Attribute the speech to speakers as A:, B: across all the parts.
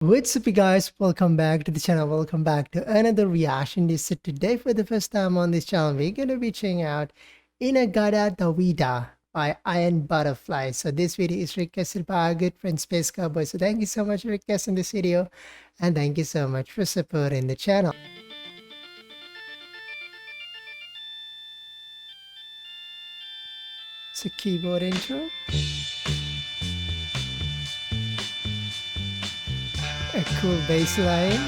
A: What's up, you guys? Welcome back to the channel. Welcome back to another reaction. So today, for the first time on this channel, we're gonna be checking out Gadda Da Vida by Iron Butterfly. So this video is requested by our good friend Space Cowboy. So thank you so much for requesting this video, and thank you so much for supporting the channel. So keyboard intro. A cool bass line.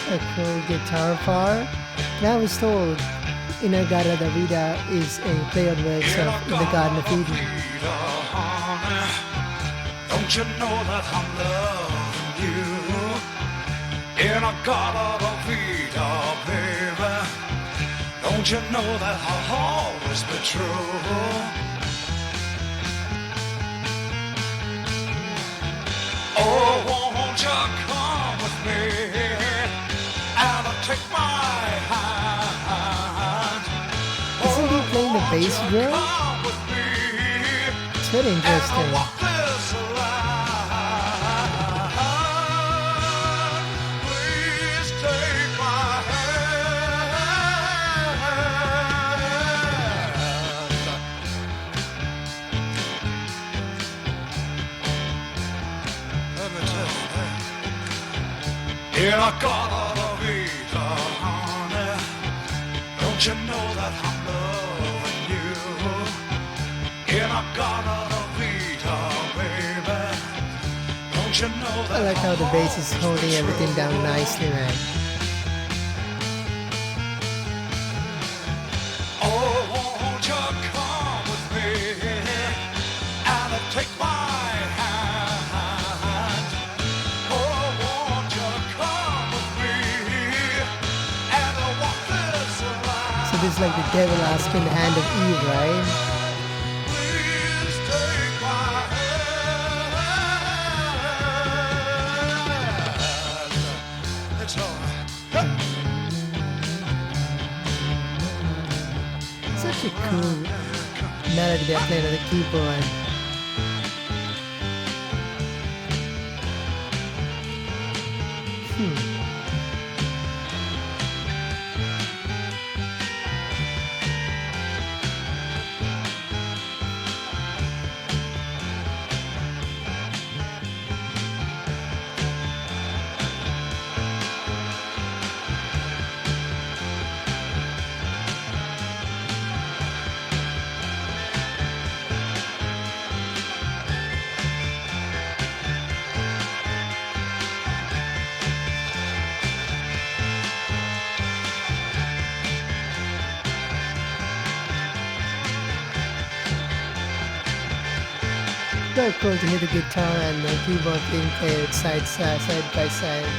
A: A cool guitar part. And I was told Gadda Da Vida is a play on words of In the Garden of Eden.
B: Don't you know that I'm loving you? In a Gadda Da Vida, baby. Don't you know that I'll always be true? Oh, won't you come with me and take my hand?
A: Isn't he playing the bass drum? It's very interesting.
B: In a Gadda Da Vida, honey, don't you know that I'm loving you? In a Gadda Da Vida, baby, don't you know that
A: I like how the bass is holding everything down nicely, man.
B: Oh, won't you come with me and take my hand? Oh, won't you come with me and walk this line?
A: So this is like the devil asking the hand of Eve, right?
B: Please take my hand. It's all right.
A: Such a cool melody they're playing on the keyboard. Very cool to hear the guitar and the keyboard being played side by side.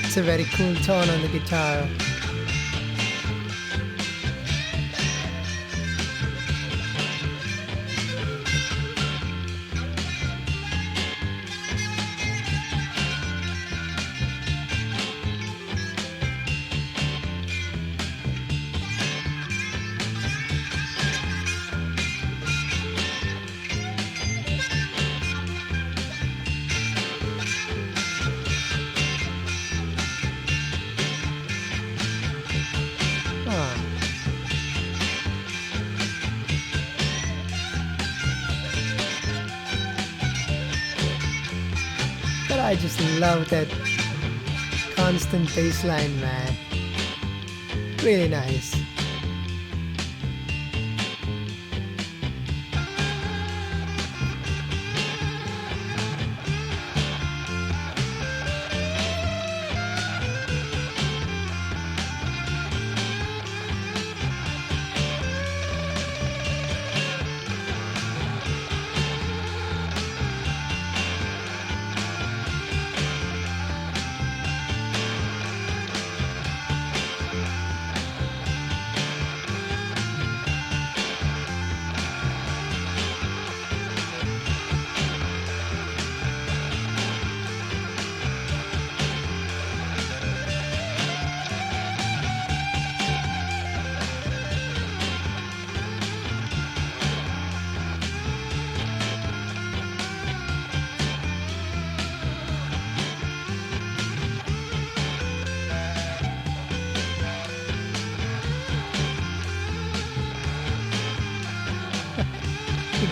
A: It's a very cool tone on the guitar. But I just love that constant bass line, man. Really nice.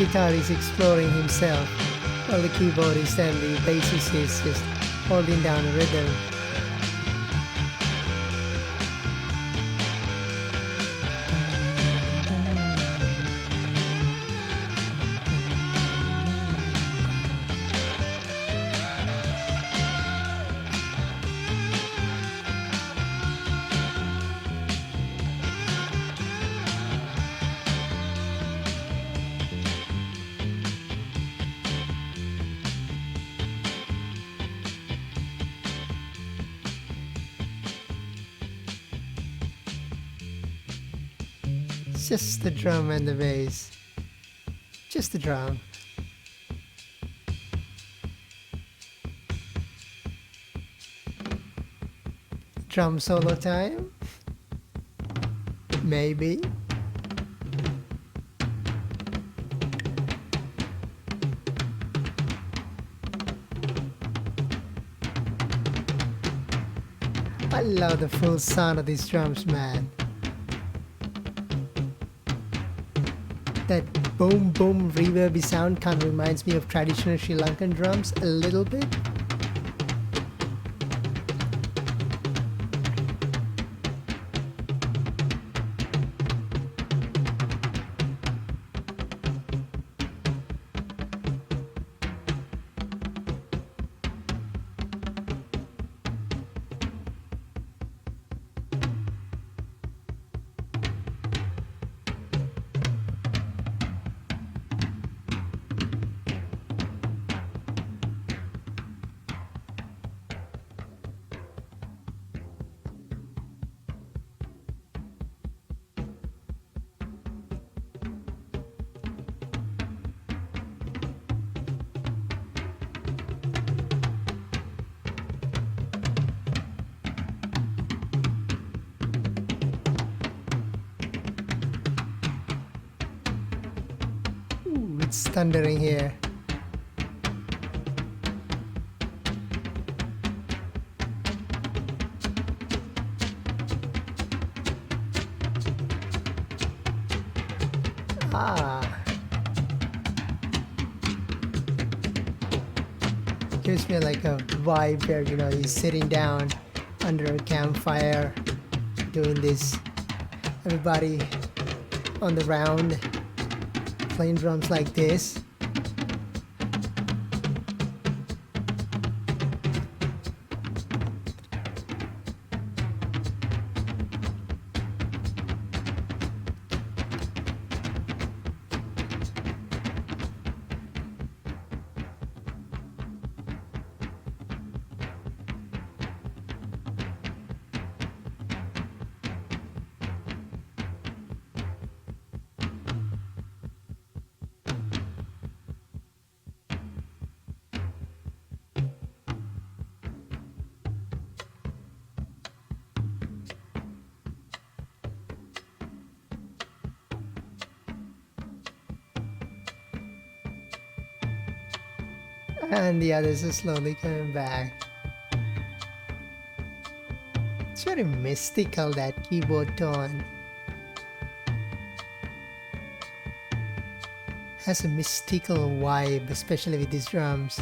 A: guitar is exploring himself, while the keyboardist and the bassist is just holding down the rhythm. Just the drum and the bass. Just the drum. Drum solo time? Maybe. I love the full sound of these drums, man. That boom boom reverby sound kind of reminds me of traditional Sri Lankan drums a little bit. It's thundering here. Gives me like a vibe where, you know, he's sitting down under a campfire doing this. Everybody on the round playing drums like this. And the others are slowly coming back. It's very mystical, that keyboard tone. Has a mystical vibe, especially with these drums.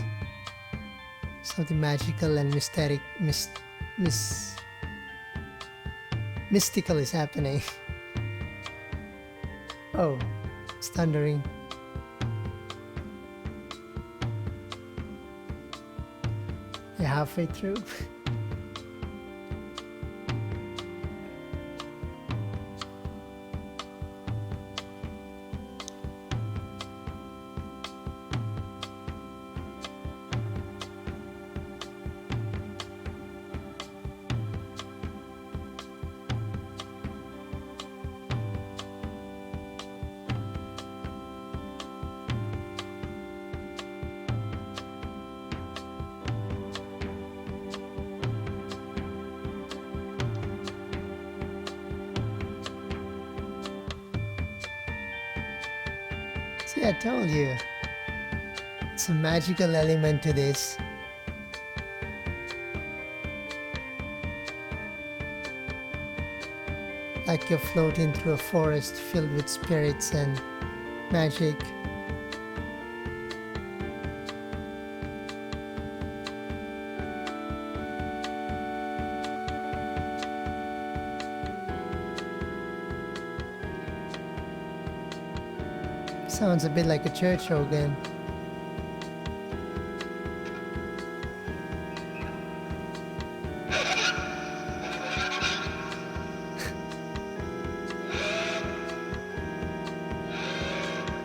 A: Something magical and mystical is happening. Oh, it's thundering. You're halfway through. See, I told you. It's a magical element to this. Like you're floating through a forest filled with spirits and magic. Sounds a bit like a church organ.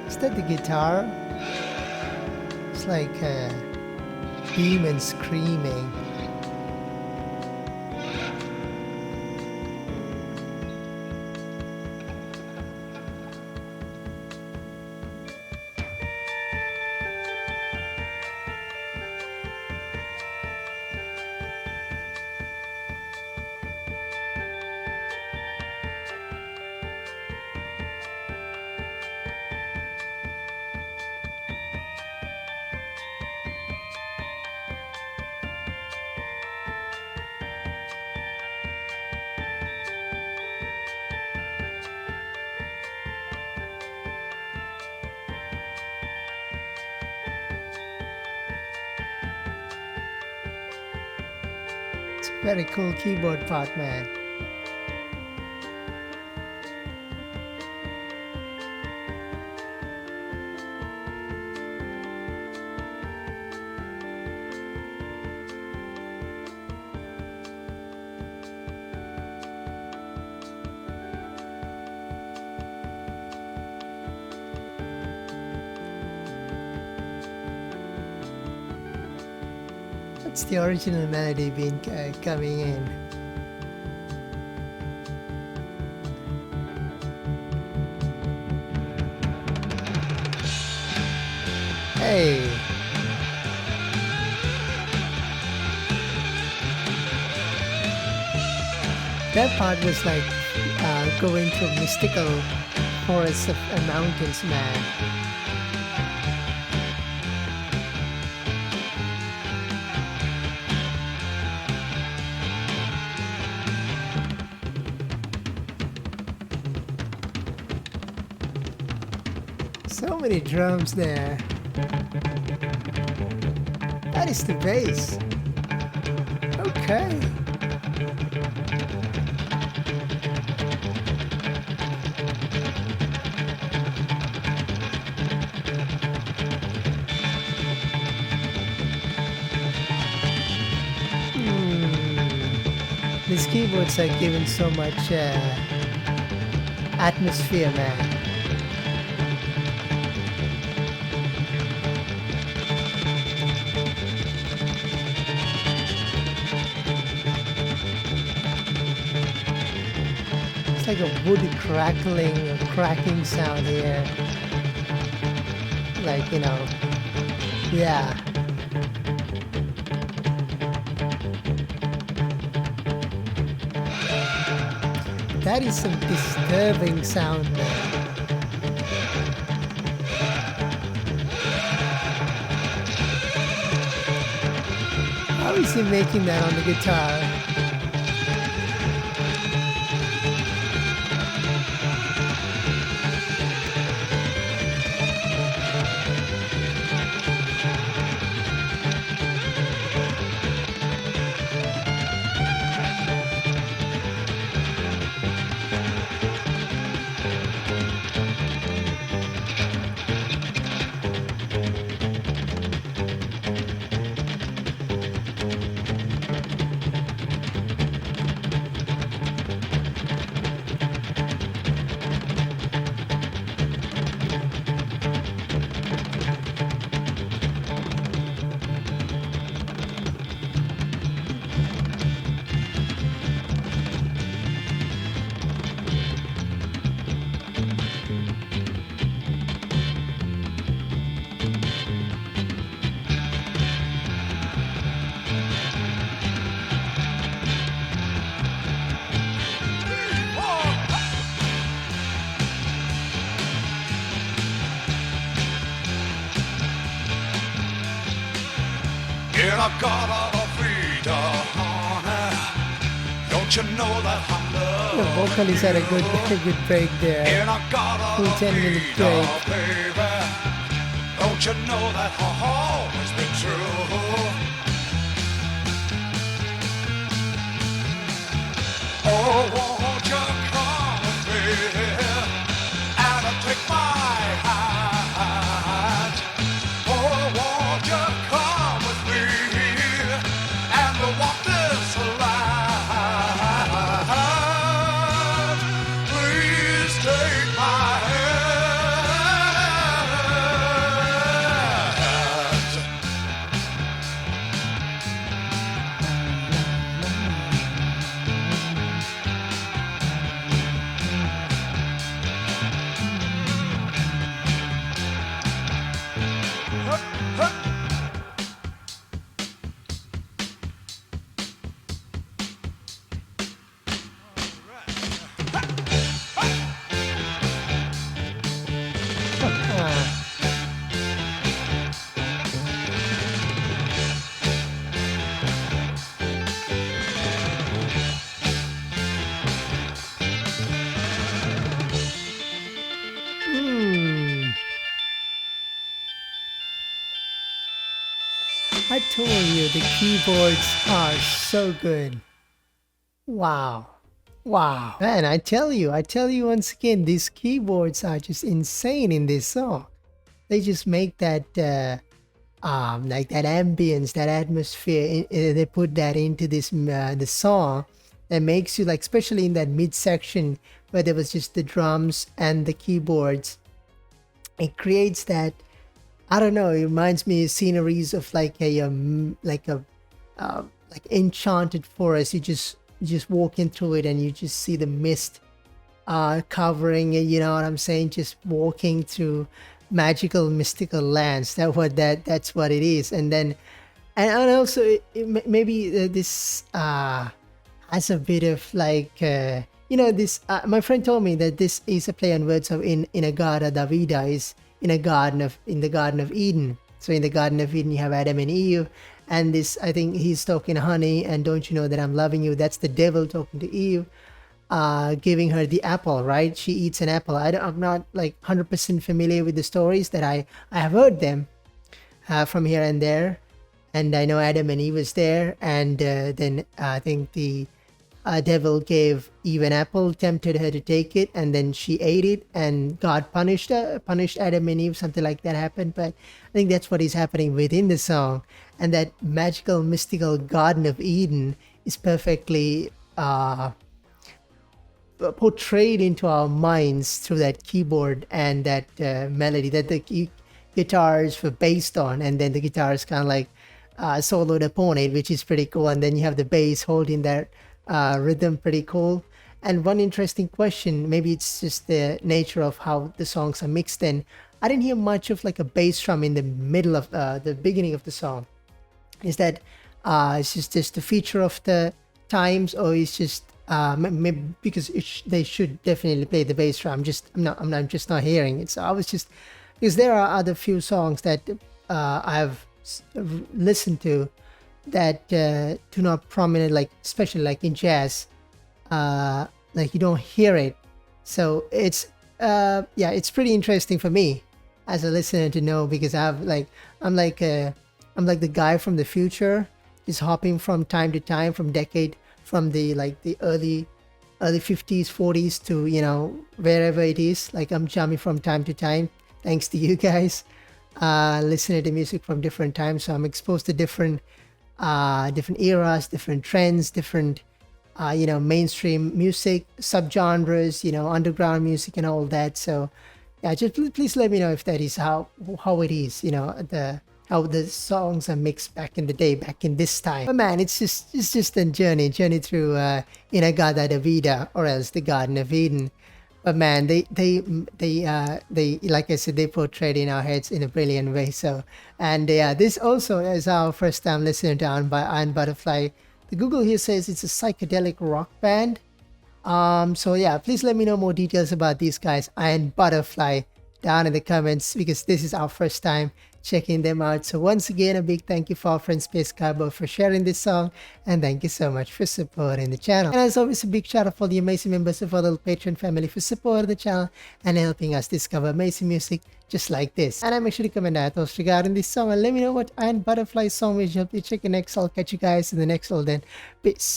A: Is that the guitar? It's like a demon screaming. It's a very cool keyboard part, man. What's the original melody been coming in? Hey! That part was like going through mystical forests and mountains, man. So many drums there. That is the bass. Okay. These keyboards are given so much atmosphere, man. It's like a woody crackling or cracking sound here. Like, you know, yeah. That is some disturbing sound, man. How is he making that on the guitar?
B: In a Gadda Da Vida, honey, don't you know that I'm loving
A: The vocalist had a good break there.
B: In a Gadda
A: Full
B: Da
A: 10-minute
B: Vida,
A: break.
B: baby, don't you know that I've always been true? Oh, won't you come with me and take my hand?
A: I told you the keyboards are so good. Wow. Wow. Man, I tell you once again, these keyboards are just insane in this song. They just make that like that ambience, that atmosphere, they put that into this the song that makes you like, especially in that midsection where there was just the drums and the keyboards, it creates that, I don't know, it reminds me of sceneries of like a like enchanted forest. You just walking through it and you just see the mist covering it, you know what I'm saying, just walking through magical mystical lands. That's what it is. And then and also maybe this has a bit of like you know, this my friend told me that this is a play on words of in a Gadda Da Vida is in the Garden of Eden. So in the Garden of Eden you have Adam and Eve, and this, I think he's talking honey and don't you know that I'm loving you. That's the devil talking to Eve, giving her the apple, right? She eats an apple. I'm not like 100% familiar with the stories, that I have heard them from here and there, and I know Adam and Eve was there, and then I think the devil gave Eve an apple, tempted her to take it, and then she ate it, and God punished Adam and Eve. Something like that happened. But I think that's what is happening within the song, and that magical, mystical Garden of Eden is perfectly portrayed into our minds through that keyboard and that melody that the guitars were based on, and then the guitars kind of like soloed upon it, which is pretty cool. And then you have the bass holding that rhythm, pretty cool. And one interesting question, maybe it's just the nature of how the songs are mixed in, I didn't hear much of like a bass drum in the middle of the beginning of the song. Is that it's just a feature of the times, or it's just maybe because they should definitely play the bass drum? I'm just not hearing it. So I was just, because there are other few songs that I've listened to that do not prominent, like especially like in jazz, like you don't hear it. So it's yeah, it's pretty interesting for me as a listener to know, because I'm like the guy from the future, is hopping from time to time, from decade, from the like the early 50s 40s to, you know, wherever it is. Like I'm jumping from time to time thanks to you guys, listening to music from different times. So I'm exposed to different eras, different trends, different you know, mainstream music, subgenres, you know, underground music and all that. So yeah, just please let me know if that is how it is, you know, how the songs are mixed back in the day, back in this time. But man, it's just a journey through in a Gadda Da Vida, or else the Garden of Eden. But man, they like I said, they portrayed in our heads in a brilliant way. So, and yeah, this also is our first time listening to Iron Butterfly. The Google here says it's a psychedelic rock band. So yeah, please let me know more details about these guys, Iron Butterfly, down in the comments, because this is our first time checking them out. So once again, a big thank you for our friend Space Cowboy for sharing this song, and thank you so much for supporting the channel. And as always, a big shout out for the amazing members of our little Patreon family for supporting the channel and helping us discover amazing music just like this. And I'm actually comment out thoughts regarding this song, and let me know what Iron Butterfly song will help you check in next. I'll catch you guys in the next one then. Peace.